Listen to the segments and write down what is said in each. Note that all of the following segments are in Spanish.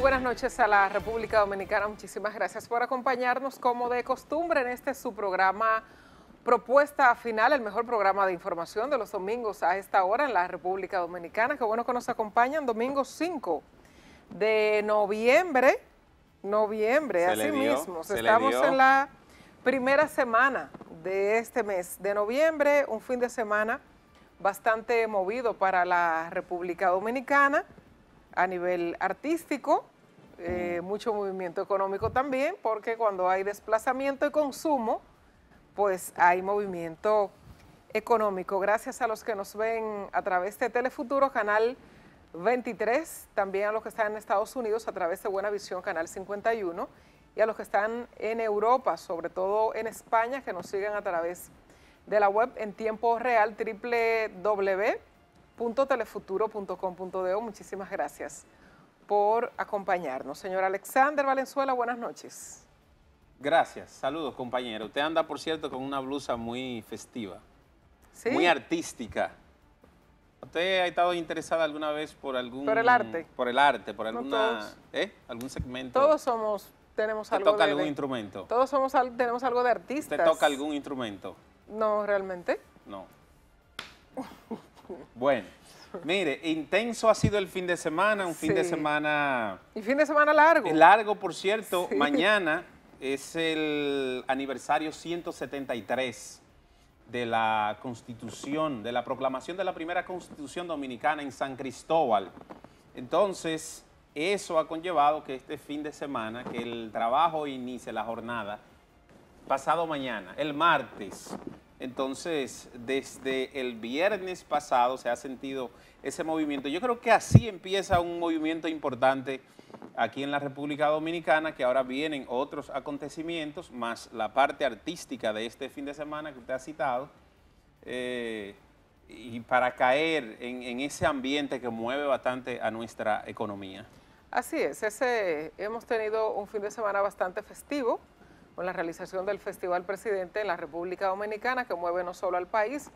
buenas noches a la República Dominicana. Muchísimas gracias por acompañarnos como de costumbre en este su programa Propuesta Final, el mejor programa de información de los domingos a esta hora en la República Dominicana. Qué bueno que nos acompañan, domingo 5 de noviembre. Así mismo. Estamos en la primera semana de este mes de noviembre, un fin de semana bastante movido para la República Dominicana a nivel artístico, mucho movimiento económico también, porque cuando hay desplazamiento y consumo, pues hay movimiento económico. Gracias a los que nos ven a través de Telefuturo, Canal 23, también a los que están en Estados Unidos a través de Buena Visión, Canal 51, y a los que están en Europa, sobre todo en España, que nos siguen a través de la web en tiempo real, www.telefuturo.com.do. Muchísimas gracias por acompañarnos. Señor Alexander Valenzuela, buenas noches. Gracias, saludos compañero. Usted anda, por cierto, con una blusa muy festiva, ¿Sí? Muy artística. ¿Usted ha estado interesada alguna vez por algún... ¿Por el arte? Por el arte, por alguna... todos. ¿Algún segmento? Todos tenemos algo toca de... algún instrumento? Todos tenemos algo de artistas. ¿Usted toca algún instrumento? No, realmente. No. Bueno, mire, intenso ha sido el fin de semana, un fin de semana... Y fin de semana largo. Largo, por cierto. Sí. Mañana es el aniversario 173 de la Constitución, de la proclamación de la primera Constitución Dominicana en San Cristóbal. Entonces, eso ha conllevado que este fin de semana, que el trabajo inicie la jornada pasado mañana, el martes. Entonces, desde el viernes pasado se ha sentido ese movimiento. Yo creo que así empieza un movimiento importante aquí en la República Dominicana, que ahora vienen otros acontecimientos, más la parte artística de este fin de semana que usted ha citado, y para caer en ese ambiente que mueve bastante a nuestra economía. Así es, hemos tenido un fin de semana bastante festivo con la realización del Festival Presidente en la República Dominicana, que mueve no solo al país,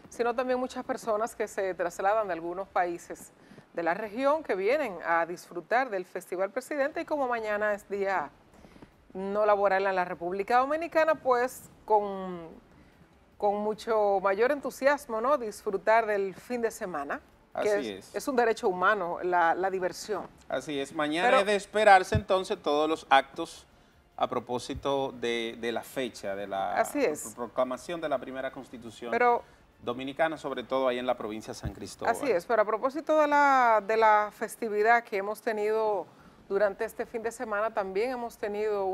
sino también muchas personas que se trasladan de algunos países de la región que vienen a disfrutar del Festival Presidente, y como mañana es día no laboral en la República Dominicana, pues con mucho mayor entusiasmo, ¿no?, disfrutar del fin de semana. Así es un derecho humano la diversión. Así es, mañana es de esperarse entonces todos los actos a propósito de la fecha, de la proclamación de la primera Constitución Dominicana, sobre todo ahí en la provincia de San Cristóbal. Así es, pero a propósito de la festividad que hemos tenido durante este fin de semana, también hemos tenido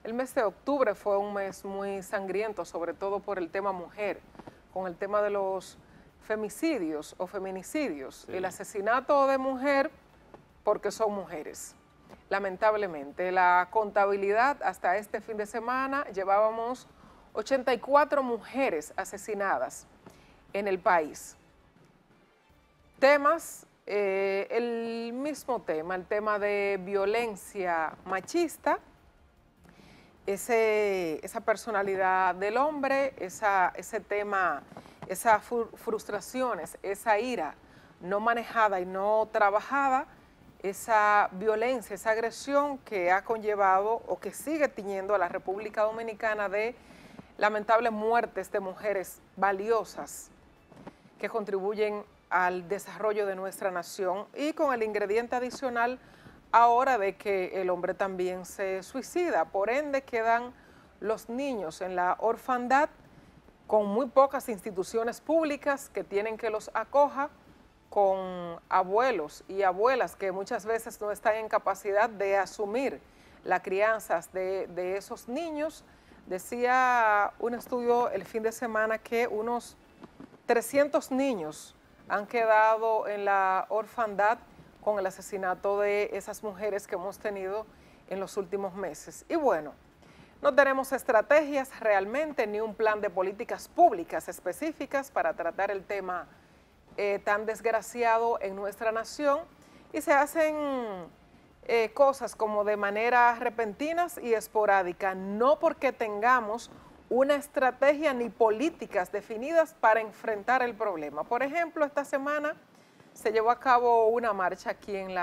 el mes de octubre fue un mes muy sangriento, sobre todo por el tema mujer, con el tema de los femicidios o feminicidios, el asesinato de mujer porque son mujeres. Lamentablemente, la contabilidad hasta este fin de semana llevábamos 84 mujeres asesinadas en el país. Temas, el mismo tema, el tema de violencia machista, esa personalidad del hombre, ese tema, esas frustraciones, esa ira no manejada y no trabajada, esa violencia, esa agresión que ha conllevado o que sigue tiñendo a la República Dominicana de lamentables muertes de mujeres valiosas que contribuyen al desarrollo de nuestra nación, y con el ingrediente adicional ahora de que el hombre también se suicida. Por ende quedan los niños en la orfandad con muy pocas instituciones públicas que tienen que los acoja, con abuelos y abuelas que muchas veces no están en capacidad de asumir la crianza de esos niños. Decía un estudio el fin de semana que unos 300 niños han quedado en la orfandad con el asesinato de esas mujeres que hemos tenido en los últimos meses. Y bueno, no tenemos estrategias realmente ni un plan de políticas públicas específicas para tratar el tema tan desgraciado en nuestra nación, y se hacen cosas como de manera repentinas y esporádica, no porque tengamos una estrategia ni políticas definidas para enfrentar el problema. Por ejemplo, esta semana se llevó a cabo una marcha aquí en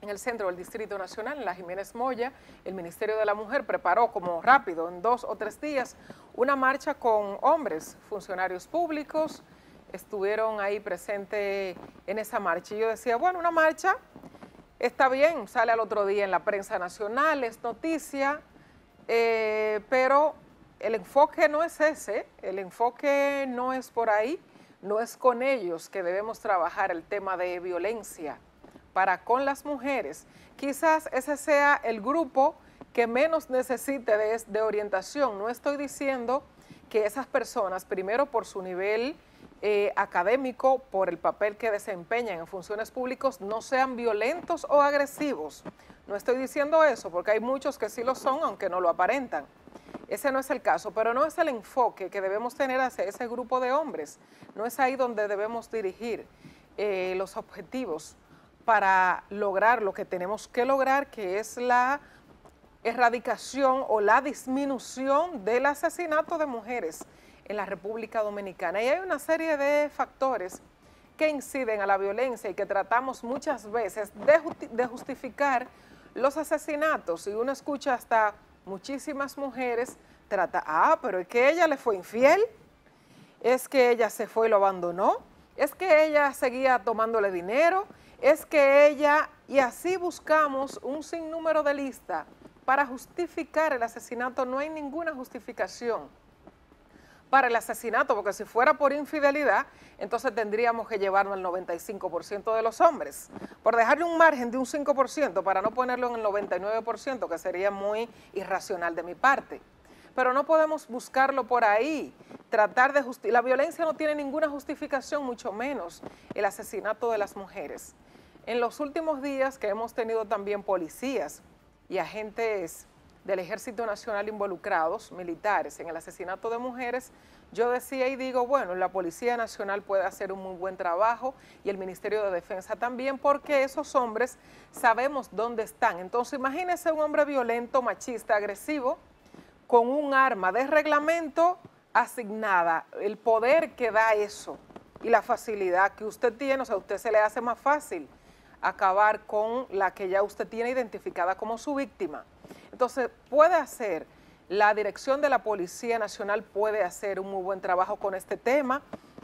en el centro del Distrito Nacional, en la Jiménez Moya. El Ministerio de la Mujer preparó como rápido, en 2 o 3 días, una marcha con hombres, funcionarios públicos, estuvieron ahí presentes en esa marcha. Y yo decía, bueno, una marcha está bien, sale al otro día en la prensa nacional, es noticia, pero el enfoque no es ese, el enfoque no es por ahí, no es con ellos que debemos trabajar el tema de violencia para con las mujeres. Quizás ese sea el grupo que menos necesite de orientación. No estoy diciendo que esas personas, primero por su nivel académico, por el papel que desempeñan en funciones públicas, no sean violentos o agresivos. No estoy diciendo eso, porque hay muchos que sí lo son, aunque no lo aparentan. Ese no es el caso, pero no es el enfoque que debemos tener hacia ese grupo de hombres. No es ahí donde debemos dirigir los objetivos para lograr lo que tenemos que lograr, que es la erradicación o la disminución del asesinato de mujeres en la República Dominicana. Y hay una serie de factores que inciden a la violencia y que tratamos muchas veces de justificar los asesinatos. Y uno escucha hasta muchísimas mujeres pero es que ella le fue infiel, es que ella se fue y lo abandonó, es que ella seguía tomándole dinero, es que ella, y así buscamos un sinnúmero de listas para justificar el asesinato. No hay ninguna justificación para el asesinato, porque si fuera por infidelidad, entonces tendríamos que llevarnos al 95% de los hombres, por dejarle un margen de un 5% para no ponerlo en el 99%, que sería muy irracional de mi parte. Pero no podemos buscarlo por ahí, tratar de justificar. La violencia no tiene ninguna justificación, mucho menos el asesinato de las mujeres. En los últimos días que hemos tenido también policías y agentes del Ejército Nacional involucrados, militares, en el asesinato de mujeres, yo decía y digo, bueno, la Policía Nacional puede hacer un muy buen trabajo y el Ministerio de Defensa también, porque esos hombres sabemos dónde están. Entonces imagínese un hombre violento, machista, agresivo, con un arma de reglamento asignada, el poder que da eso y la facilidad que usted tiene, o sea, a usted se le hace más fácil acabar con la que ya usted tiene identificada como su víctima. Entonces, la dirección de la Policía Nacional puede hacer un muy buen trabajo con este tema,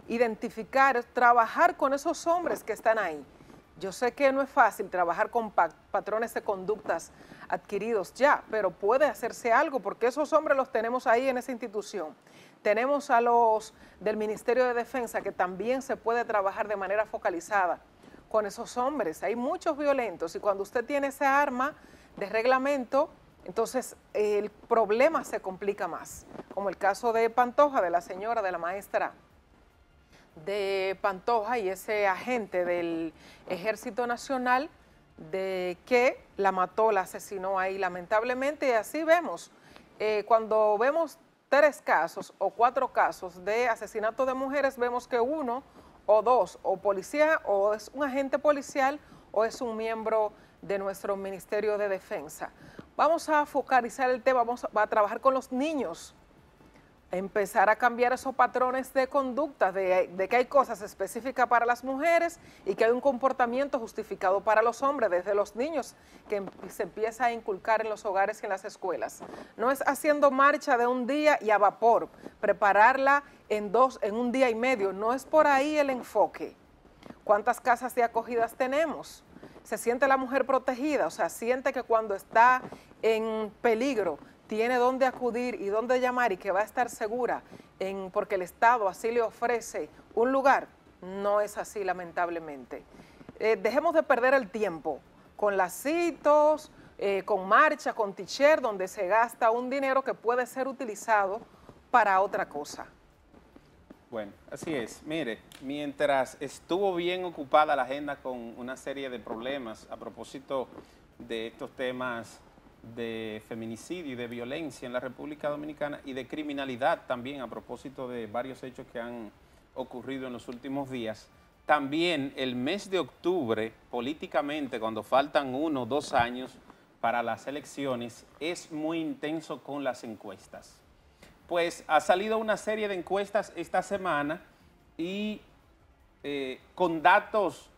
identificar, trabajar con esos hombres que están ahí. Yo sé que no es fácil trabajar con patrones de conductas adquiridos ya, pero puede hacerse algo porque esos hombres los tenemos ahí en esa institución. Tenemos a los del Ministerio de Defensa que también se puede trabajar de manera focalizada con esos hombres. Hay muchos violentos y cuando usted tiene esa arma de reglamento, entonces el problema se complica más, como el caso de Pantoja, de la señora, de la maestra de Pantoja y ese agente del Ejército Nacional de que la mató, la asesinó ahí lamentablemente. Y así vemos, cuando vemos 3 casos o 4 casos de asesinato de mujeres, vemos que 1 o 2, o policía, o es un agente policial, o es un miembro de nuestro Ministerio de Defensa. Vamos a focalizar el tema, vamos a trabajar con los niños, empezar a cambiar esos patrones de conducta, de que hay cosas específicas para las mujeres y que hay un comportamiento justificado para los hombres, desde los niños, que se empieza a inculcar en los hogares y en las escuelas. No es haciendo marcha de un día y a vapor, prepararla en un día y medio, no es por ahí el enfoque. ¿Cuántas casas de acogidas tenemos? ¿Se siente la mujer protegida? O sea, siente que cuando está en peligro tiene dónde acudir y dónde llamar y que va a estar segura porque el Estado así le ofrece un lugar. No es así, lamentablemente. Dejemos de perder el tiempo con lacitos, con marcha, con t-shirt, donde se gasta un dinero que puede ser utilizado para otra cosa. Bueno, así es. Mire, mientras estuvo bien ocupada la agenda con una serie de problemas a propósito de estos temas de feminicidio y de violencia en la República Dominicana y de criminalidad también a propósito de varios hechos que han ocurrido en los últimos días, también el mes de octubre, políticamente, cuando faltan 1 o 2 años para las elecciones, es muy intenso con las encuestas. Pues ha salido una serie de encuestas esta semana y con datos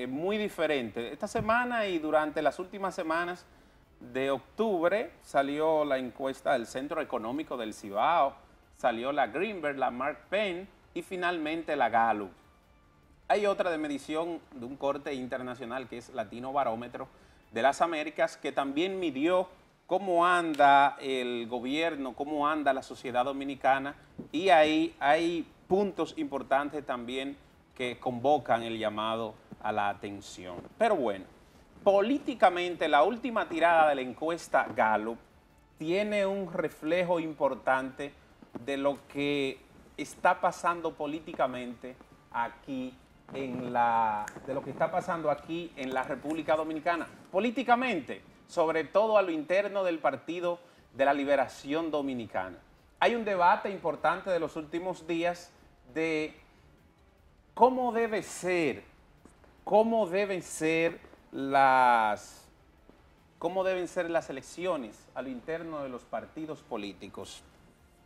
muy diferente. Esta semana y durante las últimas semanas de octubre salió la encuesta del Centro Económico del Cibao, salió la Greenberg, la Mark Penn y finalmente la Gallup. Hay otra de medición de un corte internacional que es Latino Barómetro de las Américas, que también midió cómo anda el gobierno, cómo anda la sociedad dominicana, y ahí hay puntos importantes también que convocan el llamado a la atención. Pero bueno, políticamente la última tirada de la encuesta Gallup tiene un reflejo importante de lo que está pasando políticamente aquí de lo que está pasando aquí en la República Dominicana. Políticamente, sobre todo a lo interno del Partido de la Liberación Dominicana. Hay un debate importante de los últimos días de cómo deben ser las elecciones a lo interno de los partidos políticos.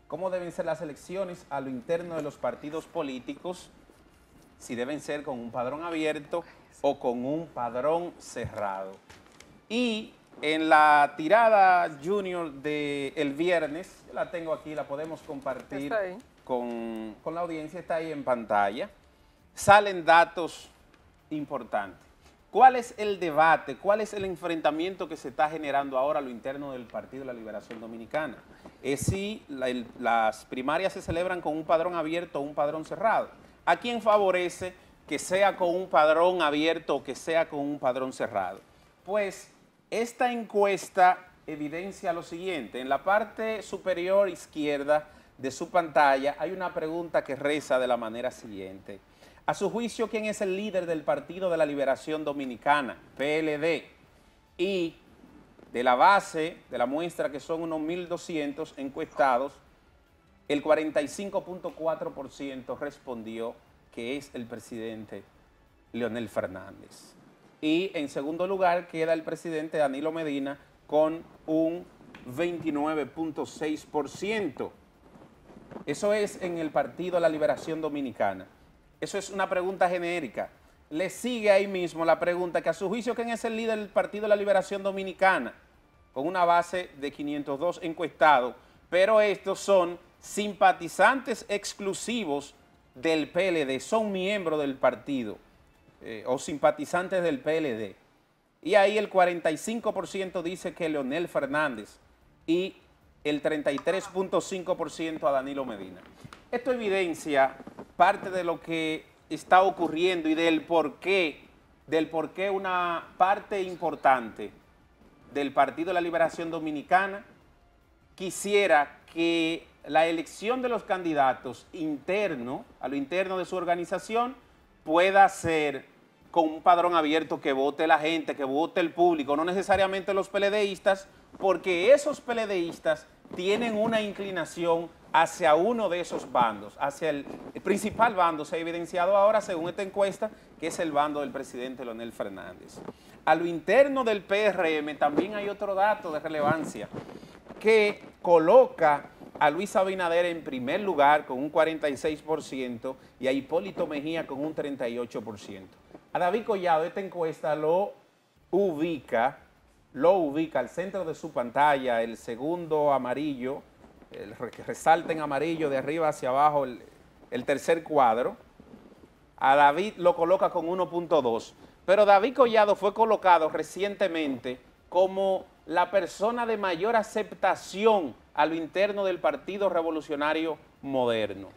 ¿Cómo deben ser las elecciones a lo interno de los partidos políticos? Si deben ser con un padrón abierto o con un padrón cerrado. Y en la tirada junior del viernes, yo la tengo aquí, la podemos compartir con la audiencia, está ahí en pantalla, salen datos importantes. ¿Cuál es el debate? ¿Cuál es el enfrentamiento que se está generando ahora a lo interno del Partido de la Liberación Dominicana? Es si las primarias se celebran con un padrón abierto o un padrón cerrado. ¿A quién favorece que sea con un padrón abierto o que sea con un padrón cerrado? Pues esta encuesta evidencia lo siguiente. En la parte superior izquierda de su pantalla hay una pregunta que reza de la manera siguiente. A su juicio, ¿quién es el líder del Partido de la Liberación Dominicana, PLD? Y de la base de la muestra, que son unos 1.200 encuestados, el 45.4% respondió que es el presidente Leonel Fernández. Y en segundo lugar queda el presidente Danilo Medina con un 29.6%. Eso es en el Partido de la Liberación Dominicana. Eso es una pregunta genérica. Le sigue ahí mismo la pregunta que a su juicio, ¿quién es el líder del Partido de la Liberación Dominicana? Con una base de 502 encuestados, pero estos son simpatizantes exclusivos del PLD, son miembros del partido o simpatizantes del PLD. Y ahí el 45% dice que Leonel Fernández y el 33.5% a Danilo Medina. Esto evidencia parte de lo que está ocurriendo y del por qué una parte importante del Partido de la Liberación Dominicana quisiera que la elección de los candidatos a lo interno de su organización pueda ser con un padrón abierto, que vote la gente, que vote el público, no necesariamente los PLDistas, porque esos PLDistas tienen una inclinación hacia uno de esos bandos, hacia el principal bando. Se ha evidenciado ahora, según esta encuesta, que es el bando del presidente Leonel Fernández. A lo interno del PRM también hay otro dato de relevancia que coloca a Luis Abinader en primer lugar con un 46% y a Hipólito Mejía con un 38%. A David Collado esta encuesta lo ubica al centro de su pantalla, el segundo amarillo, el que resalta en amarillo de arriba hacia abajo, el tercer cuadro. A David lo coloca con 1.2, pero David Collado fue colocado recientemente como la persona de mayor aceptación a lo interno del Partido Revolucionario Moderno,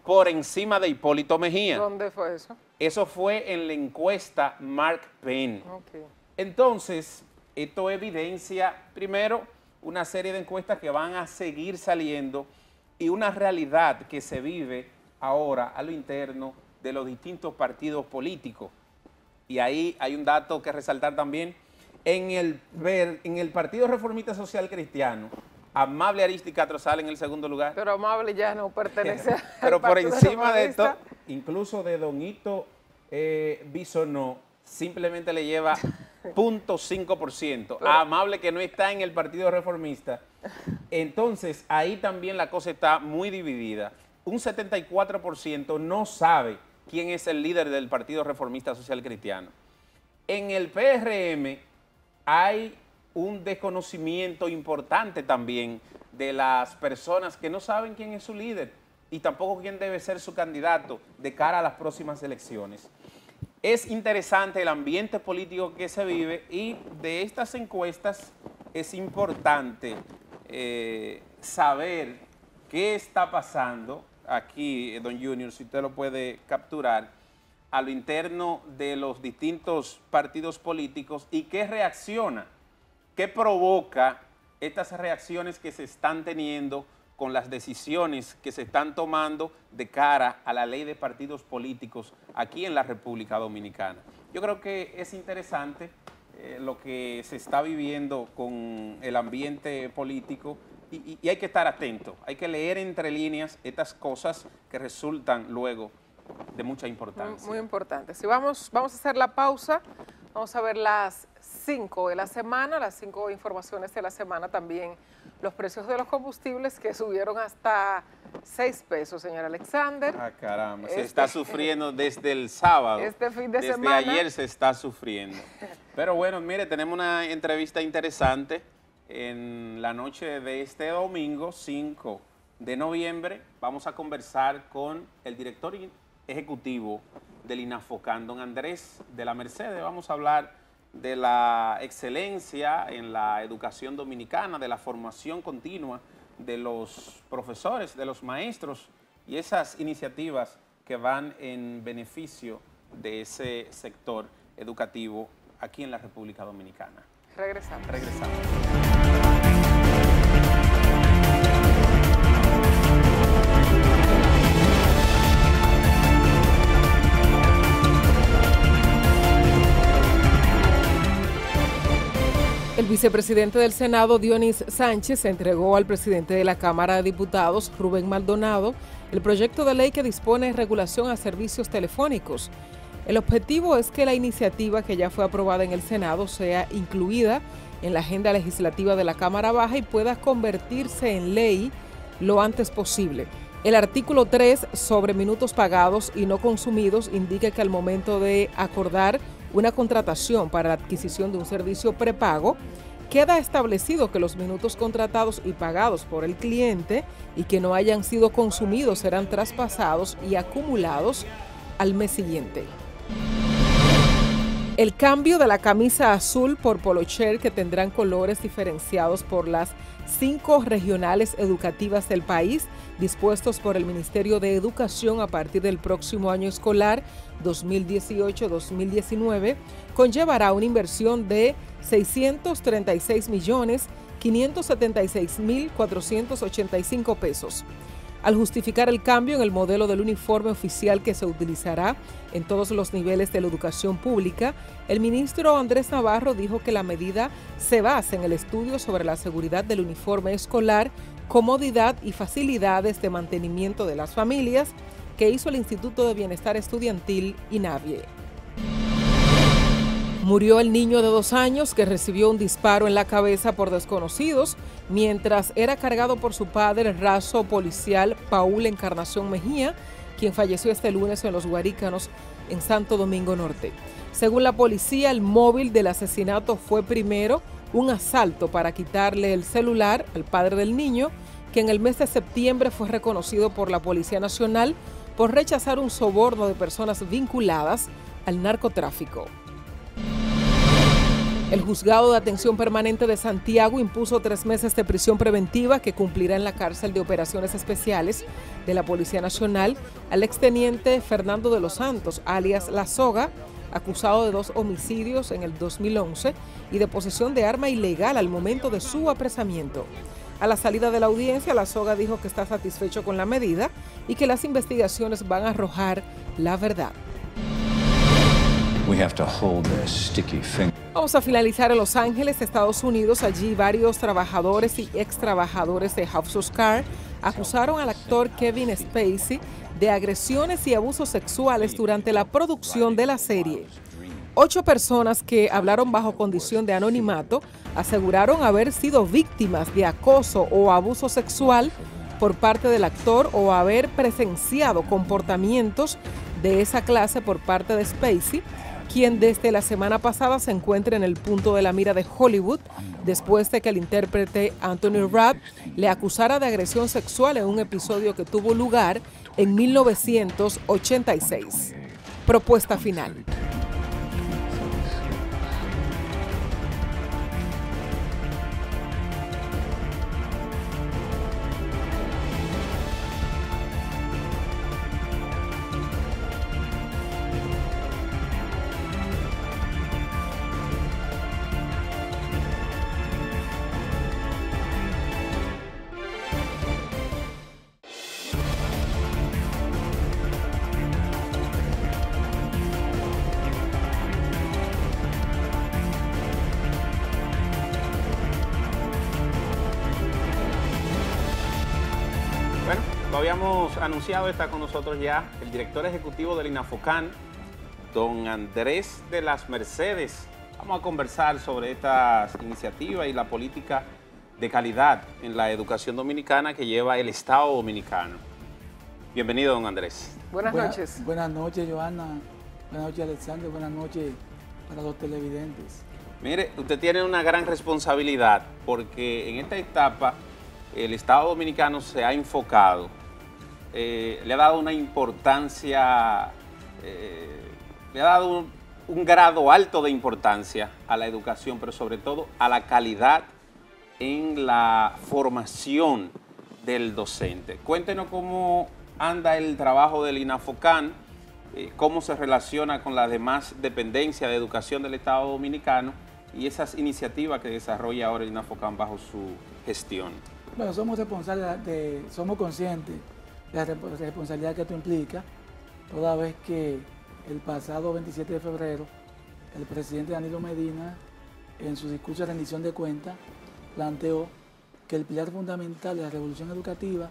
por encima de Hipólito Mejía. ¿Dónde fue eso? Eso fue en la encuesta Mark Penn. Okay. Entonces, esto evidencia, primero, una serie de encuestas que van a seguir saliendo y una realidad que se vive ahora a lo interno de los distintos partidos políticos. Y ahí hay un dato que resaltar también. En el Partido Reformista Social Cristiano, Amable Aristi Castro sale en el segundo lugar. Pero Amable ya no pertenece al Pero por Partido encima de Reformista. esto, incluso de Don Hito Bisonó, simplemente le lleva 0.5%. A Amable, que no está en el Partido Reformista. Entonces, ahí también la cosa está muy dividida. Un 74% no sabe quién es el líder del Partido Reformista Social Cristiano. en el PRM hay un desconocimiento importante también de las personas que no saben quién es su líder y tampoco quién debe ser su candidato de cara a las próximas elecciones. Es interesante el ambiente político que se vive y de estas encuestas es importante saber qué está pasando aquí, don Junior, si usted lo puede capturar, a lo interno de los distintos partidos políticos y qué reacciona, qué provoca estas reacciones que se están teniendo con las decisiones que se están tomando de cara a la ley de partidos políticos aquí en la República Dominicana. Yo creo que es interesante lo que se está viviendo con el ambiente político y hay que estar atento, hay que leer entre líneas estas cosas que resultan luego de mucha importancia. Muy importante. Si vamos a hacer la pausa, vamos a ver las 5 de la semana, las 5 informaciones de la semana, también los precios de los combustibles que subieron hasta 6 pesos, señor Alexander. Ah, caramba, se está sufriendo desde el sábado. Este fin de desde semana. Ayer se está sufriendo. Pero bueno, mire, tenemos una entrevista interesante en la noche de este domingo, 5 de noviembre. Vamos a conversar con el director ejecutivo del INAFOCAN, don Andrés de la Mercedes. Vamos a hablar de la excelencia en la educación dominicana, de la formación continua de los profesores, de los maestros y esas iniciativas que van en beneficio de ese sector educativo aquí en la República Dominicana. Regresamos. El vicepresidente del Senado, Dionis Sánchez, entregó al presidente de la Cámara de Diputados, Rubén Maldonado, el proyecto de ley que dispone regulación a servicios telefónicos. El objetivo es que la iniciativa que ya fue aprobada en el Senado sea incluida en la agenda legislativa de la Cámara Baja y pueda convertirse en ley lo antes posible. El artículo 3 sobre minutos pagados y no consumidos indica que al momento de acordar una contratación para la adquisición de un servicio prepago, queda establecido que los minutos contratados y pagados por el cliente y que no hayan sido consumidos serán traspasados y acumulados al mes siguiente. El cambio de la camisa azul por polocher, que tendrán colores diferenciados por las 5 regionales educativas del país, dispuestos por el Ministerio de Educación a partir del próximo año escolar 2018-2019, conllevará una inversión de 636.576.485 pesos. Al justificar el cambio en el modelo del uniforme oficial que se utilizará en todos los niveles de la educación pública, el ministro Andrés Navarro dijo que la medida se basa en el estudio sobre la seguridad del uniforme escolar, comodidad y facilidades de mantenimiento de las familias que hizo el Instituto de Bienestar Estudiantil INAVIE. Murió el niño de 2 años que recibió un disparo en la cabeza por desconocidos mientras era cargado por su padre, el raso policial Paul Encarnación Mejía, quien falleció este lunes en Los Guarícanos, en Santo Domingo Norte. Según la policía, el móvil del asesinato fue primero un asalto para quitarle el celular al padre del niño, que en el mes de septiembre fue reconocido por la Policía Nacional por rechazar un soborno de personas vinculadas al narcotráfico. El Juzgado de Atención Permanente de Santiago impuso 3 meses de prisión preventiva que cumplirá en la cárcel de operaciones especiales de la Policía Nacional al exteniente Fernando de los Santos, alias La Soga, acusado de 2 homicidios en el 2011 y de posesión de arma ilegal al momento de su apresamiento. A la salida de la audiencia, La Soga dijo que está satisfecho con la medida y que las investigaciones van a arrojar la verdad. Vamos a finalizar en Los Ángeles, Estados Unidos. Allí varios trabajadores y ex trabajadores de House of Cards acusaron al actor Kevin Spacey de agresiones y abusos sexuales durante la producción de la serie. 8 personas que hablaron bajo condición de anonimato aseguraron haber sido víctimas de acoso o abuso sexual por parte del actor o haber presenciado comportamientos de esa clase por parte de Spacey, quien desde la semana pasada se encuentra en el punto de la mira de Hollywood después de que el intérprete Anthony Rapp le acusara de agresión sexual en un episodio que tuvo lugar en 1986. Propuesta final. Bueno, lo habíamos anunciado, está con nosotros ya el director ejecutivo del INAFOCAN, don Andrés de las Mercedes. Vamos a conversar sobre estas iniciativas y la política de calidad en la educación dominicana que lleva el Estado dominicano. Bienvenido, don Andrés. Buenas noches. Buenas noches, Johanna. Buenas noches, Alexander. Buenas noches para los televidentes. Mire, usted tiene una gran responsabilidad porque en esta etapa el Estado dominicano se ha enfocado, le ha dado una importancia, le ha dado un grado alto de importancia a la educación, pero sobre todo a la calidad en la formación del docente. Cuéntenos cómo anda el trabajo del INAFOCAN, cómo se relaciona con las demás dependencias de educación del Estado dominicano y esas iniciativas que desarrolla ahora el INAFOCAN bajo su gestión. Bueno, somos responsables, somos conscientes de la responsabilidad que esto implica, toda vez que el pasado 27 de febrero el presidente Danilo Medina, en su discurso de rendición de cuentas, planteó que el pilar fundamental de la revolución educativa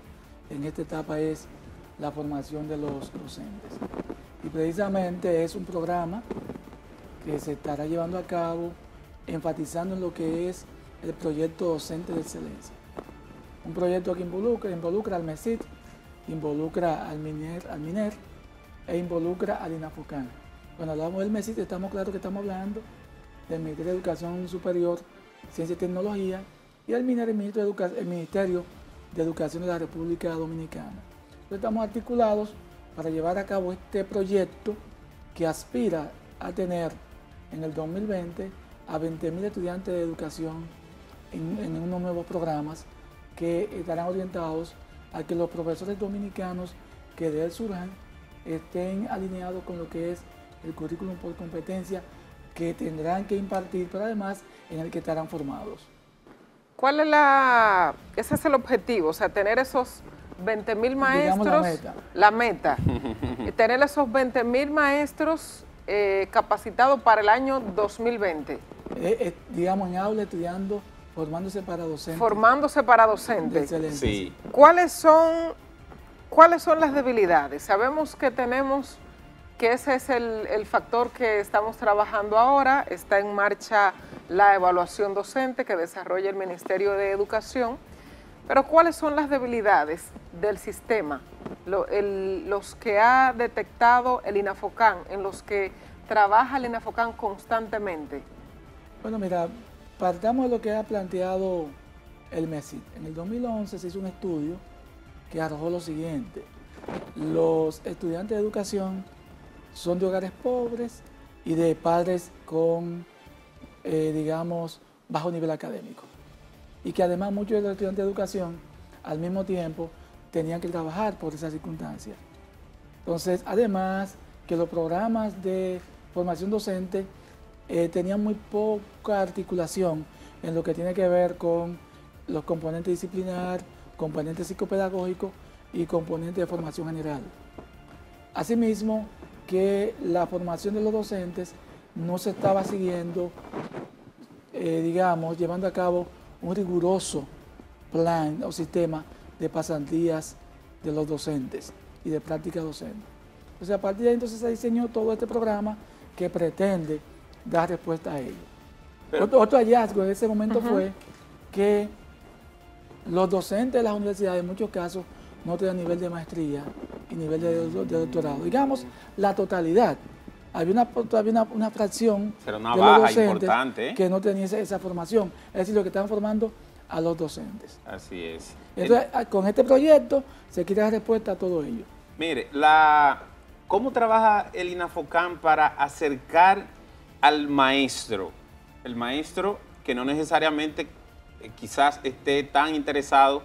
en esta etapa es la formación de los docentes. Y precisamente es un programa que se estará llevando a cabo enfatizando en lo que es el proyecto docente de excelencia. Un proyecto que involucra al MESIT, involucra al MINER e involucra al INAFOCAN. Cuando hablamos del MESIT, estamos claros que estamos hablando del Ministerio de Educación Superior, Ciencia y Tecnología, y al MINER, el Ministerio de Educación de la República Dominicana. Entonces, estamos articulados para llevar a cabo este proyecto que aspira a tener en el 2020 a 20.000 estudiantes de educación en unos nuevos programas que estarán orientados a que los profesores dominicanos que de él surjan estén alineados con lo que es el currículum por competencia que tendrán que impartir, pero además en el que estarán formados. ¿Cuál es ese es el objetivo? O sea, tener esos 20.000 maestros. Digamos la meta. Tener esos 20.000 maestros capacitados para el año 2020. Digamos, en aula estudiando, formándose para docentes. Formándose para docentes. Sí. ¿Cuáles son las debilidades? Sabemos que ese es el factor que estamos trabajando ahora. Está en marcha la evaluación docente que desarrolla el Ministerio de Educación. Pero ¿cuáles son las debilidades del sistema? Los que ha detectado el INAFOCAN, en los que trabaja el INAFOCAN constantemente. Bueno, mira, partamos de lo que ha planteado el MESIT. En el 2011 se hizo un estudio que arrojó lo siguiente: los estudiantes de educación son de hogares pobres y de padres con, digamos, bajo nivel académico. Y que además muchos de los estudiantes de educación al mismo tiempo tenían que trabajar por esas circunstancias. Entonces, además que los programas de formación docente tenían muy poca articulación en lo que tiene que ver con los componentes disciplinar, componentes psicopedagógicos y componentes de formación general. Asimismo, que la formación de los docentes no se estaba siguiendo, digamos, llevando a cabo un riguroso plan o sistema de pasantías de los docentes y de práctica docente. Entonces, a partir de ahí entonces se diseñó todo este programa que pretende dar respuesta a ello. Otro hallazgo en ese momento fue que los docentes de las universidades en muchos casos no tenían nivel de maestría y nivel de doctorado. Digamos, la totalidad había una fracción Será una de los baja docentes importante, ¿eh? que no tenía esa formación. Es decir, lo que están formando a los docentes. Así es. Entonces, con este proyecto se quiere dar respuesta a todo ello. Mire, ¿cómo trabaja el INAFOCAN para acercar al maestro? El maestro que no necesariamente quizás esté tan interesado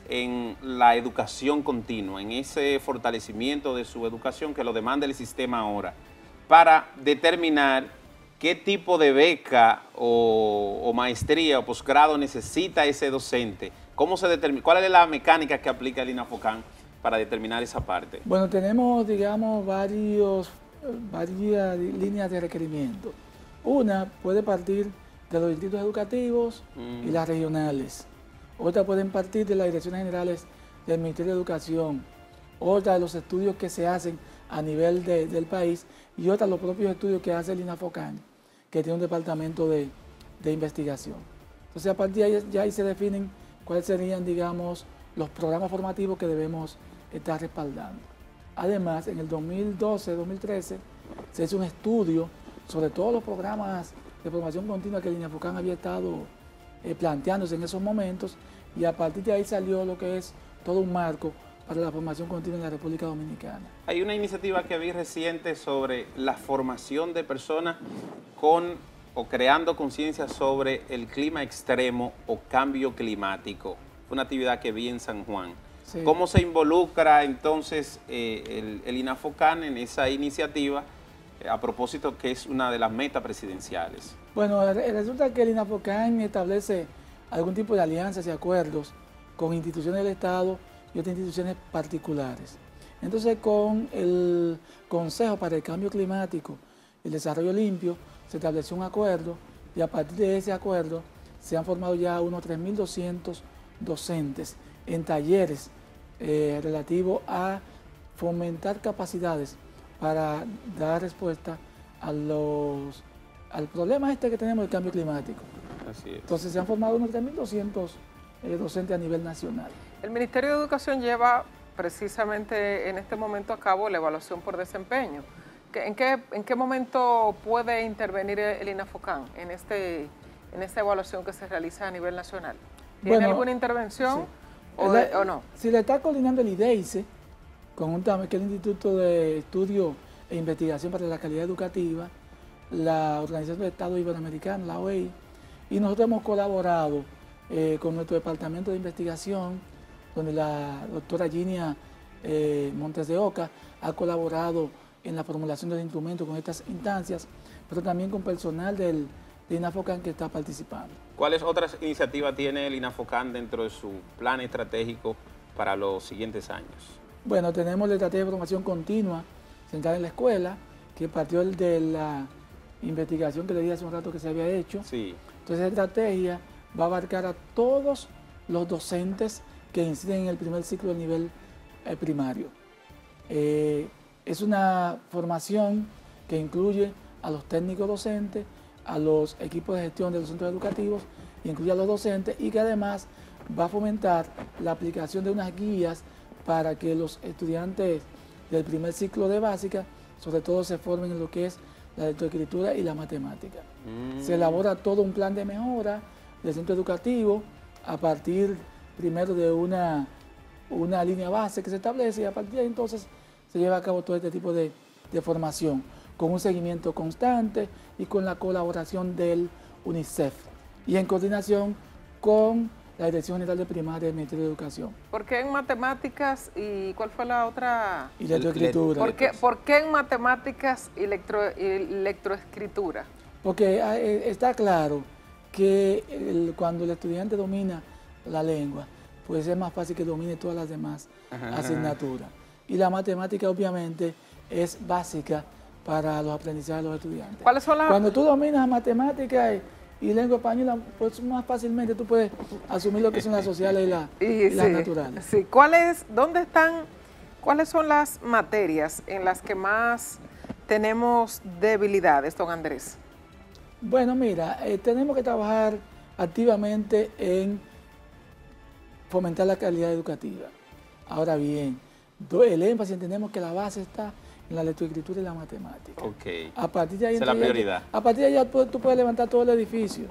en la educación continua, en ese fortalecimiento de su educación que lo demanda el sistema ahora, para determinar qué tipo de beca o maestría o posgrado necesita ese docente. ¿Cómo se determina? ¿Cuál es la mecánica que aplica el INAFOCAN para determinar esa parte? Bueno, tenemos, digamos, varias líneas de requerimiento. Una puede partir de los distritos educativos y las regionales. Otra pueden partir de las direcciones generales del Ministerio de Educación. Otra de los estudios que se hacen a nivel del país y otra los propios estudios que hace el INAFOCAN, que tiene un departamento de investigación. Entonces, a partir de ahí, ya ahí se definen cuáles serían, digamos, los programas formativos que debemos estar respaldando. Además, en el 2012-2013 se hizo un estudio sobre todos los programas de formación continua que el INAFOCAN había estado planteándose en esos momentos, y a partir de ahí salió lo que es todo un marco para la formación continua en la República Dominicana. Hay una iniciativa que vi reciente sobre la formación de personas con o creando conciencia sobre el clima extremo o cambio climático. Fue una actividad que vi en San Juan. Sí. ¿Cómo se involucra entonces el INAFOCAN en esa iniciativa, a propósito que es una de las metas presidenciales? Bueno, resulta que el INAFOCAN establece algún tipo de alianzas y acuerdos con instituciones del Estado y otras instituciones particulares. Entonces, con el Consejo para el Cambio Climático y el Desarrollo Limpio, se estableció un acuerdo, y a partir de ese acuerdo se han formado ya unos 3.200 docentes en talleres relativos a fomentar capacidades para dar respuesta al problema que tenemos del cambio climático. Así es. Entonces se han formado unos 3.200 docentes a nivel nacional. El Ministerio de Educación lleva precisamente en este momento a cabo la evaluación por desempeño. ¿En qué momento puede intervenir el INAFOCAN en esta evaluación que se realiza a nivel nacional? ¿Tiene alguna intervención o no? Si le está coordinando el IDEICE, conjuntamente, que es el Instituto de Estudio e Investigación para la Calidad Educativa, la Organización del Estado Iberoamericano, la OEI, y nosotros hemos colaborado con nuestro departamento de investigación, donde la doctora Ginia Montes de Oca ha colaborado en la formulación del instrumento con estas instancias, pero también con personal de INAFOCAN que está participando. ¿Cuáles otras iniciativas tiene el INAFOCAN dentro de su plan estratégico para los siguientes años? Bueno, tenemos la estrategia de formación continua centrada en la escuela, que partió de la investigación que le dije hace un rato que se había hecho. Sí. Entonces, esa estrategia va a abarcar a todos los docentes que inciden en el primer ciclo del nivel primario. Es una formación que incluye a los técnicos docentes, a los equipos de gestión de los centros educativos, incluye a los docentes, y que además va a fomentar la aplicación de unas guías para que los estudiantes del primer ciclo de básica, sobre todo, se formen en lo que es la lectoescritura y la matemática. Se elabora todo un plan de mejora del centro educativo a partir primero de una línea base que se establece, y a partir de ahí entonces se lleva a cabo todo este tipo de formación, con un seguimiento constante y con la colaboración del UNICEF y en coordinación con la Dirección General de Primaria del Ministerio de Educación. ¿Por qué en matemáticas y cuál fue la otra? Y lectoescritura. ¿Por qué en matemáticas y lectoescritura? Porque está claro que cuando el estudiante domina la lengua, pues es más fácil que domine todas las demás asignaturas. Y la matemática, obviamente, es básica para los aprendizajes de los estudiantes. ¿Cuáles son las... Cuando tú dominas matemática y lengua española, pues más fácilmente tú puedes asumir lo que son las sociales y las naturales. Sí. ¿Cuáles son las materias en las que más tenemos debilidades, don Andrés? Bueno, mira, tenemos que trabajar activamente en fomentar la calidad educativa. Ahora bien, el énfasis, entendemos que la base está en la lectoescritura y la matemática. Ok. A partir de ahí, Esa es la prioridad. A partir de ahí tú puedes levantar todo el edificio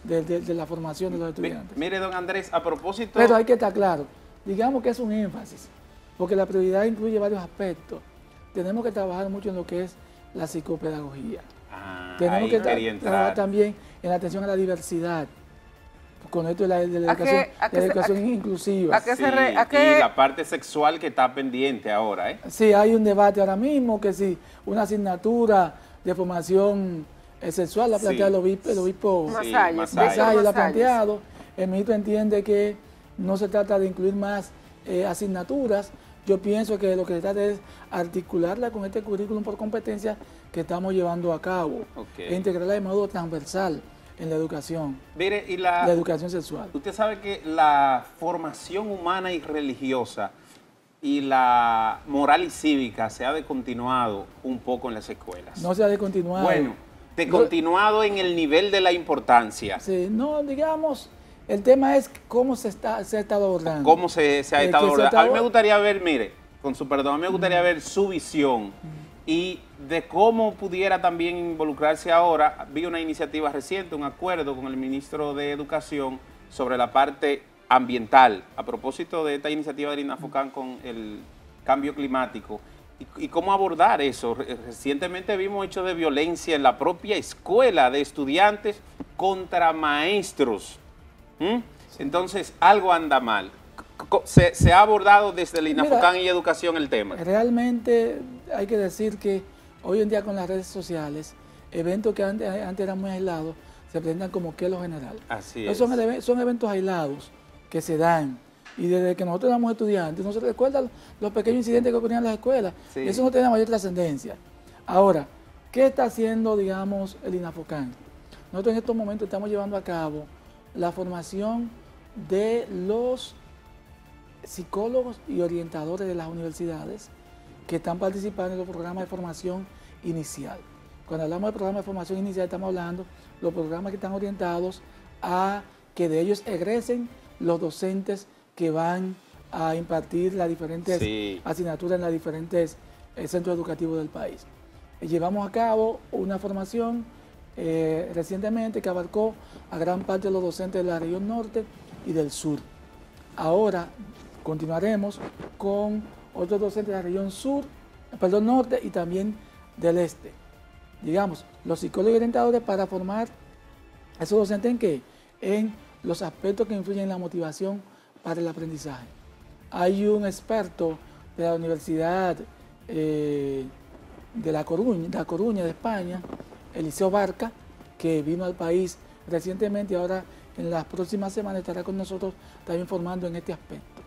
de la formación de los estudiantes. Mire, don Andrés, a propósito... Pero hay que estar claro, digamos que es un énfasis, porque la prioridad incluye varios aspectos. Tenemos que trabajar mucho en lo que es la psicopedagogía. Tenemos que trabajar también en la atención a la diversidad, con esto de la educación inclusiva. Y la parte sexual que está pendiente ahora, ¿eh? Sí, hay un debate ahora mismo que si una asignatura de formación sexual la plantea el obispo Masalles, la ha planteado. El ministro entiende que no se trata de incluir más asignaturas. Yo pienso que lo que se trata es articularla con este currículum por competencia que estamos llevando a cabo e integrarla de modo transversal en la educación. Mire, y la educación sexual. Usted sabe que la formación humana y religiosa y la moral y cívica se ha descontinuado un poco en las escuelas. No se ha descontinuado. Bueno, descontinuado en el nivel de la importancia. Sí, no, digamos, el tema es cómo se ha estado abordando. ¿Cómo se ha estado abordando? A mí me gustaría ver, mire, con su perdón, a mí me gustaría ver su visión y de cómo pudiera también involucrarse ahora. Vi una iniciativa reciente, un acuerdo con el ministro de Educación sobre la parte ambiental, a propósito de esta iniciativa de INAFOCAN con el cambio climático, y cómo abordar eso. Recientemente vimos hechos de violencia en la propia escuela de estudiantes contra maestros. Entonces, algo anda mal. ¿Se ha abordado desde el INAFOCAN y Educación el tema? Realmente hay que decir que hoy en día con las redes sociales, eventos que antes eran muy aislados, se presentan como que lo general. Así es. Son eventos aislados que se dan. Y desde que nosotros éramos estudiantes, no se recuerdan los pequeños incidentes que ocurrían en las escuelas. Sí. Eso no tiene mayor trascendencia. Ahora, ¿qué está haciendo, digamos, el INAFOCAN? Nosotros en estos momentos estamos llevando a cabo la formación de los psicólogos y orientadores de las universidades que están participando en los programas de formación inicial. Cuando hablamos de programas de formación inicial, estamos hablando de los programas que están orientados a que de ellos egresen los docentes que van a impartir las diferentes asignaturas en los diferentes centros educativos del país. Llevamos a cabo una formación recientemente que abarcó a gran parte de los docentes de la región norte y del sur. Ahora continuaremos con otros docentes de la región norte y también del este. Digamos, los psicólogos y orientadores para formar a esos docentes ¿en qué? En los aspectos que influyen en la motivación para el aprendizaje. Hay un experto de la Universidad de La Coruña de España, Eliseo Barca, que vino al país recientemente y ahora en las próximas semanas estará con nosotros también formando en este aspecto.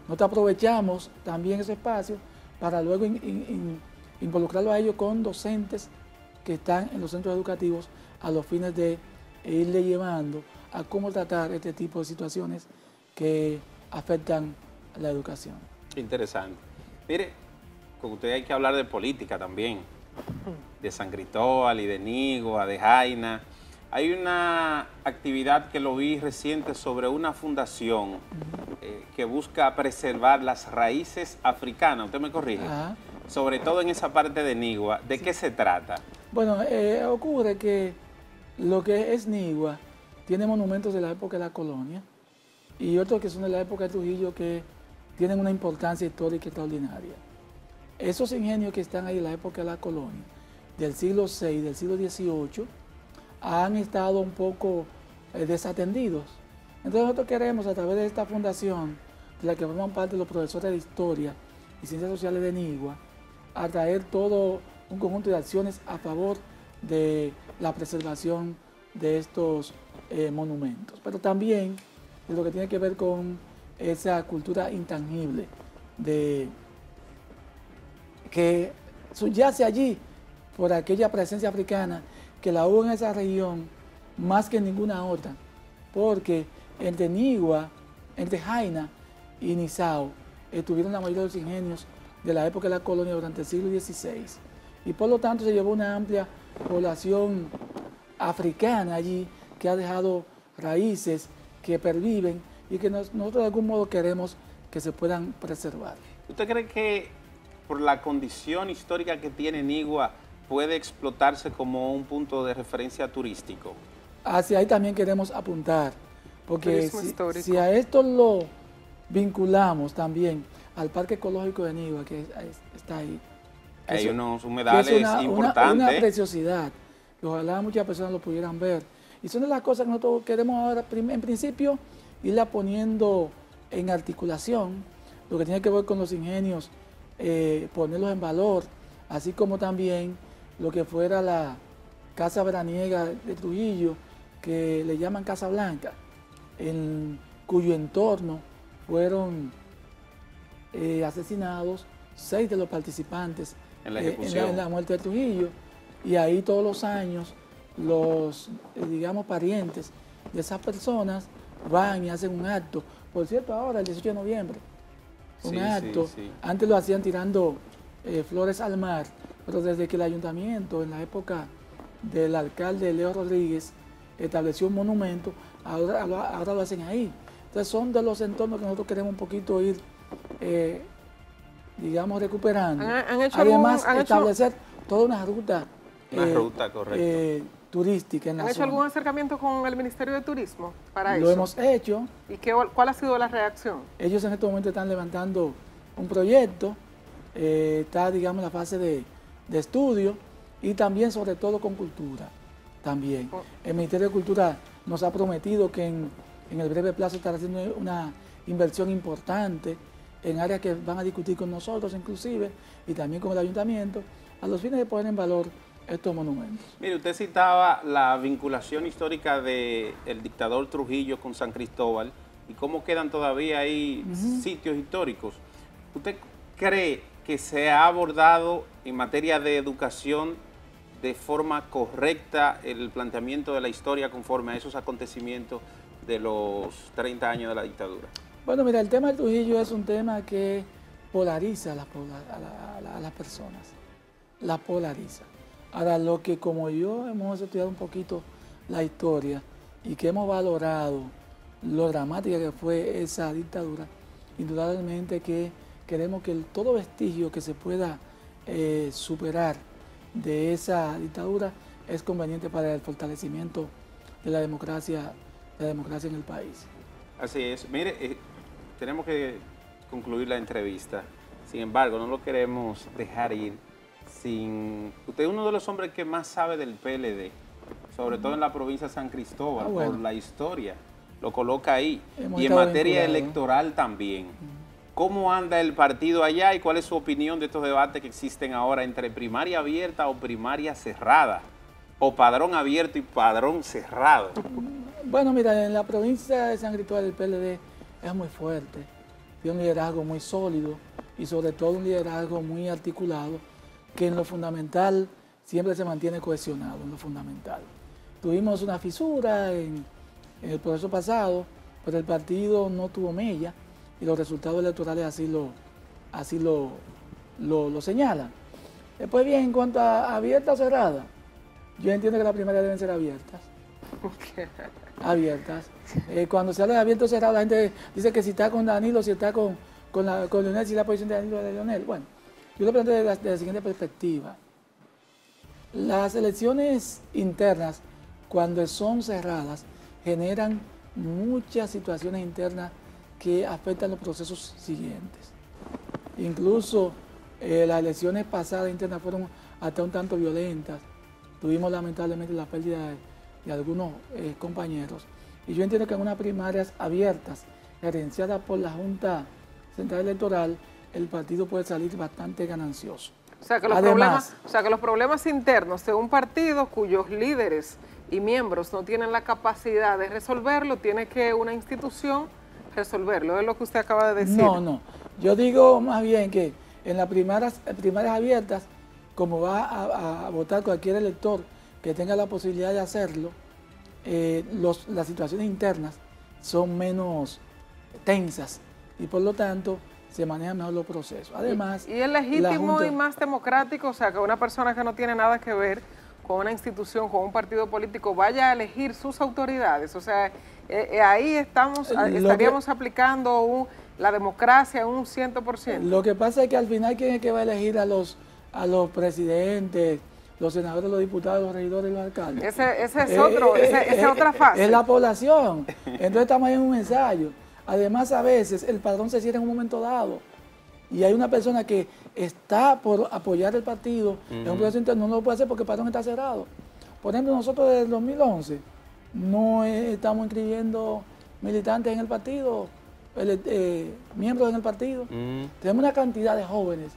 Nosotros aprovechamos también ese espacio para luego involucrarlo a ellos con docentes que están en los centros educativos a los fines de irle llevando a cómo tratar este tipo de situaciones que afectan la educación. Interesante. Mire, con usted hay que hablar de política también, de San Cristóbal y de Nigua, de Jaina. Hay una actividad que lo vi reciente sobre una fundación que busca preservar las raíces africanas, usted me corrige, sobre todo en esa parte de Nigua. ¿De qué se trata? Bueno, ocurre que lo que es Nigua tiene monumentos de la época de la colonia y otros que son de la época de Trujillo que tienen una importancia histórica extraordinaria. Esos ingenios que están ahí en la época de la colonia, del siglo VI, del siglo XVIII, han estado un poco desatendidos. Entonces nosotros queremos, a través de esta fundación, de la que forman parte los profesores de Historia y Ciencias Sociales de Nigua, atraer todo un conjunto de acciones a favor de la preservación de estos monumentos, pero también de lo que tiene que ver con esa cultura intangible que subyace allí por aquella presencia africana que la hubo en esa región más que en ninguna otra, porque entre Nigua, entre Jaina y Nizao estuvieron la mayoría de los ingenios de la época de la colonia durante el siglo XVI y por lo tanto se llevó una amplia población africana allí que ha dejado raíces que perviven y que nosotros de algún modo queremos que se puedan preservar. ¿Usted cree que por la condición histórica que tiene Nigua, puede explotarse como un punto de referencia turístico? Hacia ahí también queremos apuntar, porque si a esto lo vinculamos también al Parque Ecológico de Nigua, que está ahí. Hay unos humedales importantes. Una preciosidad, que ojalá muchas personas lo pudieran ver. Y son de las cosas que nosotros queremos ahora, en principio, irla poniendo en articulación, lo que tiene que ver con los ingenios, ponerlos en valor, así como también lo que fuera la Casa Veraniega de Trujillo, que le llaman Casa Blanca, en cuyo entorno fueron asesinados 6 de los participantes en la ejecución, en la muerte de Trujillo, y ahí todos los años los, digamos, parientes de esas personas van y hacen un acto. Por cierto, ahora, el 18 de noviembre, un acto. Antes lo hacían tirando flores al mar, pero desde que el ayuntamiento, en la época del alcalde Leo Rodríguez, estableció un monumento, ahora lo hacen ahí. Entonces son de los entornos que nosotros queremos un poquito ir, digamos, recuperando. Además, establecer toda una ruta, correcto, turística en la zona. ¿Han hecho algún acercamiento con el Ministerio de Turismo para eso? Lo hemos hecho. ¿Y cuál ha sido la reacción? Ellos en este momento están levantando un proyecto, está, digamos, en la fase de estudio, y también, sobre todo, con cultura. También. El Ministerio de Cultura nos ha prometido que en el breve plazo estará haciendo una inversión importante en áreas que van a discutir con nosotros, inclusive, y también con el ayuntamiento, a los fines de poner en valor estos monumentos. Mire, usted citaba la vinculación histórica del dictador Trujillo con San Cristóbal y cómo quedan todavía ahí sitios históricos. ¿Usted cree que se ha abordado en materia de educación de forma correcta el planteamiento de la historia conforme a esos acontecimientos de los 30 años de la dictadura? Bueno, mira, el tema del Trujillo es un tema que polariza a las personas, las polariza. Ahora, lo que como yo hemos estudiado un poquito la historia y que hemos valorado lo dramática que fue esa dictadura, indudablemente que queremos que todo vestigio que se pueda superar de esa dictadura es conveniente para el fortalecimiento de la democracia en el país. Así es. Mire, tenemos que concluir la entrevista. Sin embargo, no lo queremos dejar ir sin... Usted es uno de los hombres que más sabe del PLD, sobre todo en la provincia de San Cristóbal, por la historia. Lo coloca ahí. Y en materia electoral también. ¿Cómo anda el partido allá y cuál es su opinión de estos debates que existen ahora entre primaria abierta o primaria cerrada? O padrón abierto y padrón cerrado. Bueno, mira, en la provincia de San Cristóbal el PLD es muy fuerte, tiene un liderazgo muy sólido y sobre todo un liderazgo muy articulado que en lo fundamental siempre se mantiene cohesionado, en lo fundamental. Tuvimos una fisura en el proceso pasado, pero el partido no tuvo mella y los resultados electorales así lo señalan. Después bien, en cuanto a abierta o cerrada, yo entiendo que las primarias deben ser abiertas. Abiertas. Cuando se habla de abierto o cerrado, la gente dice que si está con Danilo, si está con Leonel, si la posición de Danilo o de Leonel. Bueno, yo lo planteo desde la siguiente perspectiva. Las elecciones internas, cuando son cerradas, generan muchas situaciones internas que afectan los procesos siguientes. Incluso las elecciones pasadas internas fueron hasta un tanto violentas. Tuvimos lamentablemente la pérdida de algunos compañeros. Y yo entiendo que en unas primarias abiertas, gerenciadas por la Junta Central Electoral, el partido puede salir bastante ganancioso. O sea que los problemas internos de un partido cuyos líderes y miembros no tienen la capacidad de resolverlo, tiene que una institución resolverlo, es lo que usted acaba de decir. No, yo digo más bien que en las primarias abiertas, como va a votar cualquier elector que tenga la posibilidad de hacerlo, las situaciones internas son menos tensas y por lo tanto se manejan mejor los procesos. Además, y es legítimo y más democrático, o sea, que una persona que no tiene nada que ver con una institución, con un partido político, vaya a elegir sus autoridades. O sea, ahí estaríamos aplicando la democracia en un 100%. Lo que pasa es que al final, ¿quién es que va a elegir a los presidentes, los senadores, los diputados, los regidores y los alcaldes? Esa es otra fase. Es la población. Entonces estamos ahí en un ensayo. Además, a veces el padrón se cierra en un momento dado y hay una persona que está por apoyar el partido en un proceso interno, no lo puede hacer porque el padrón está cerrado. Por ejemplo, nosotros desde el 2011 no estamos inscribiendo militantes en el partido, miembros en el partido. Tenemos una cantidad de jóvenes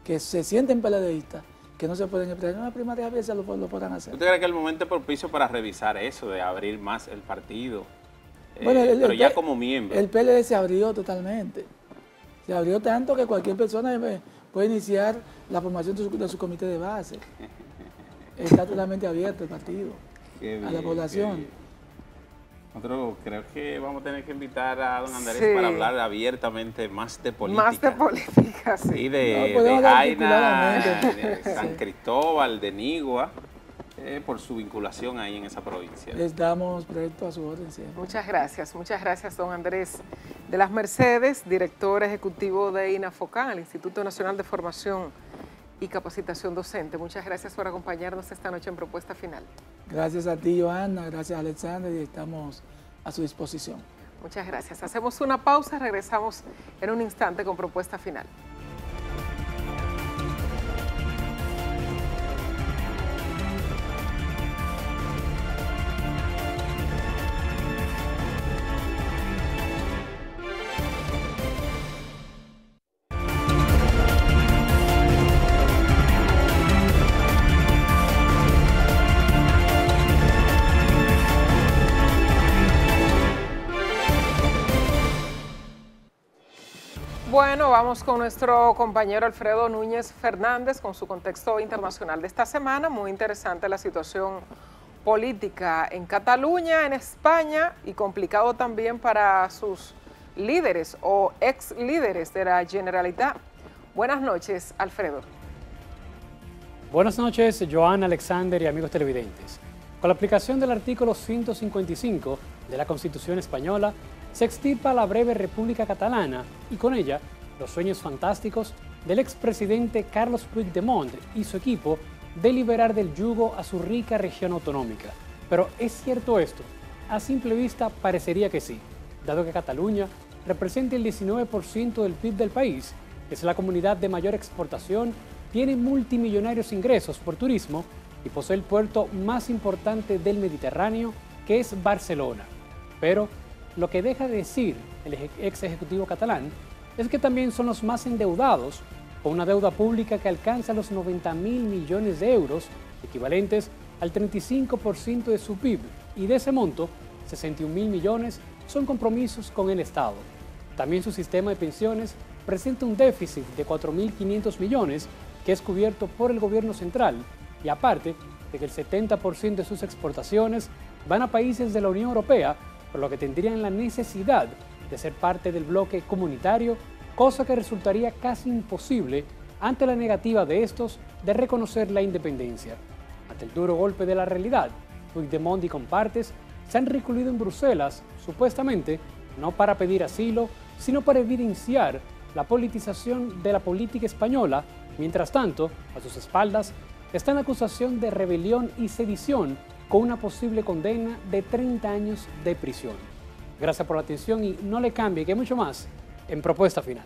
que se sienten PLDistas que no se pueden expresar. En una primaria a veces lo podrán hacer. ¿Usted cree que el momento es propicio para revisar eso, de abrir más el partido? Bueno, pero ya como miembro. El PLD se abrió totalmente. Se abrió tanto que cualquier persona puede iniciar la formación de su comité de base. Está totalmente abierto el partido a la población. Nosotros creo que vamos a tener que invitar a don Andrés para hablar abiertamente más de política. Más de política, sí. Y de Jaina, de San Cristóbal, de Nigua, por su vinculación ahí en esa provincia. Les damos proyecto a su orden siempre. Muchas gracias, don Andrés de las Mercedes, director ejecutivo de INAFOCAN, el Instituto Nacional de Formación y Capacitación Docente. Muchas gracias por acompañarnos esta noche en Propuesta Final. Gracias a ti, Johanna, gracias a Alexander, y estamos a su disposición. Muchas gracias. Hacemos una pausa, regresamos en un instante con Propuesta Final. Bueno, vamos con nuestro compañero Alfredo Núñez Fernández con su contexto internacional de esta semana. Muy interesante la situación política en Cataluña, en España, y complicado también para sus líderes o ex líderes de la Generalitat. Buenas noches, Alfredo. Buenas noches, Johanna, Alexander y amigos televidentes. Con la aplicación del artículo 155 de la Constitución española, se extirpa la breve República Catalana y con ella los sueños fantásticos del expresidente Carles Puigdemont y su equipo de liberar del yugo a su rica región autonómica. Pero ¿es cierto esto? A simple vista parecería que sí, dado que Cataluña representa el 19% del PIB del país, es la comunidad de mayor exportación, tiene multimillonarios ingresos por turismo y posee el puerto más importante del Mediterráneo, que es Barcelona. Pero lo que deja de decir el ex ejecutivo catalán es que también son los más endeudados, con una deuda pública que alcanza los 90.000 millones de euros, equivalentes al 35% de su PIB, y de ese monto, 61.000 millones son compromisos con el Estado. También su sistema de pensiones presenta un déficit de 4.500 millones que es cubierto por el gobierno central, y aparte de que el 70% de sus exportaciones van a países de la Unión Europea, por lo que tendrían la necesidad de ser parte del bloque comunitario, cosa que resultaría casi imposible ante la negativa de estos de reconocer la independencia. Ante el duro golpe de la realidad, Puigdemont y compartes se han recluido en Bruselas, supuestamente no para pedir asilo, sino para evidenciar la politización de la política española. Mientras tanto, a sus espaldas está en acusación de rebelión y sedición, con una posible condena de 30 años de prisión. Gracias por la atención y no le cambie, que hay mucho más en Propuesta Final.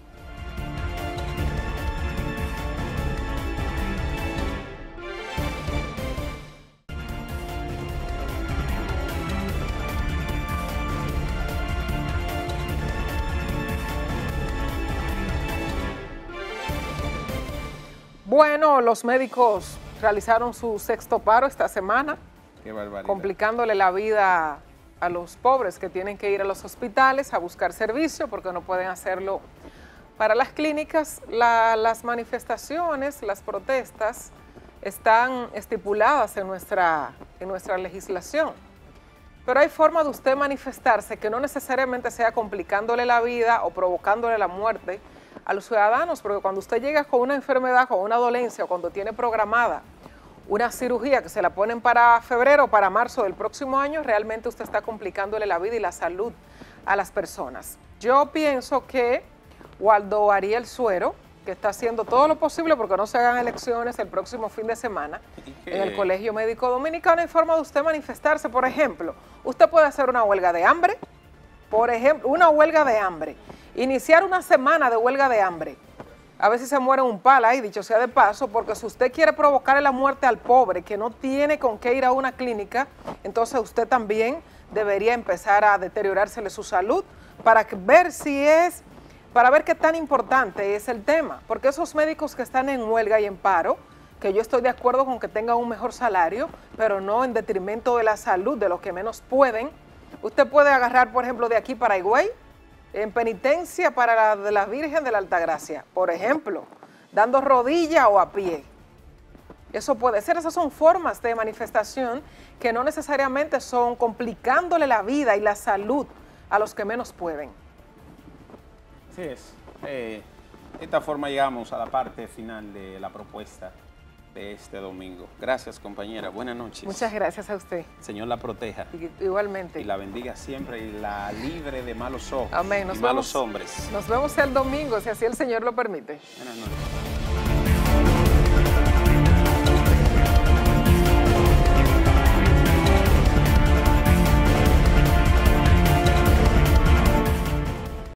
Bueno, los médicos realizaron su sexto paro esta semana. Qué barbaridad. Complicándole la vida a los pobres que tienen que ir a los hospitales a buscar servicio porque no pueden hacerlo para las clínicas. Las manifestaciones, las protestas están estipuladas en nuestra legislación, pero hay forma de usted manifestarse que no necesariamente sea complicándole la vida o provocándole la muerte a los ciudadanos, porque cuando usted llega con una enfermedad, con una dolencia, o cuando tiene programada una cirugía que se la ponen para febrero o para marzo del próximo año, realmente usted está complicándole la vida y la salud a las personas. Yo pienso que Waldo Ariel Suero, que está haciendo todo lo posible porque no se hagan elecciones el próximo fin de semana en el Colegio Médico Dominicano. Hay forma de usted manifestarse. Por ejemplo, usted puede hacer una huelga de hambre, por ejemplo, una huelga de hambre, iniciar una semana de huelga de hambre. A ver si se muere un pala ahí, dicho sea de paso, porque si usted quiere provocarle la muerte al pobre que no tiene con qué ir a una clínica, entonces usted también debería empezar a deteriorársele su salud para ver para ver qué tan importante es el tema, porque esos médicos que están en huelga y en paro, que yo estoy de acuerdo con que tengan un mejor salario, pero no en detrimento de la salud de los que menos pueden. Usted puede agarrar, por ejemplo, de aquí para Higüey, en penitencia para la Virgen de la Altagracia, por ejemplo, dando rodilla o a pie. Eso puede ser, esas son formas de manifestación que no necesariamente son complicándole la vida y la salud a los que menos pueden. Así es. De esta forma llegamos a la parte final de la propuesta de este domingo. Gracias, compañera. Buenas noches. Muchas gracias a usted. El Señor la proteja. Igualmente. Y la bendiga siempre y la libre de malos ojos. Amén. Y malos hombres. Nos vemos el domingo, si así el Señor lo permite. Buenas noches.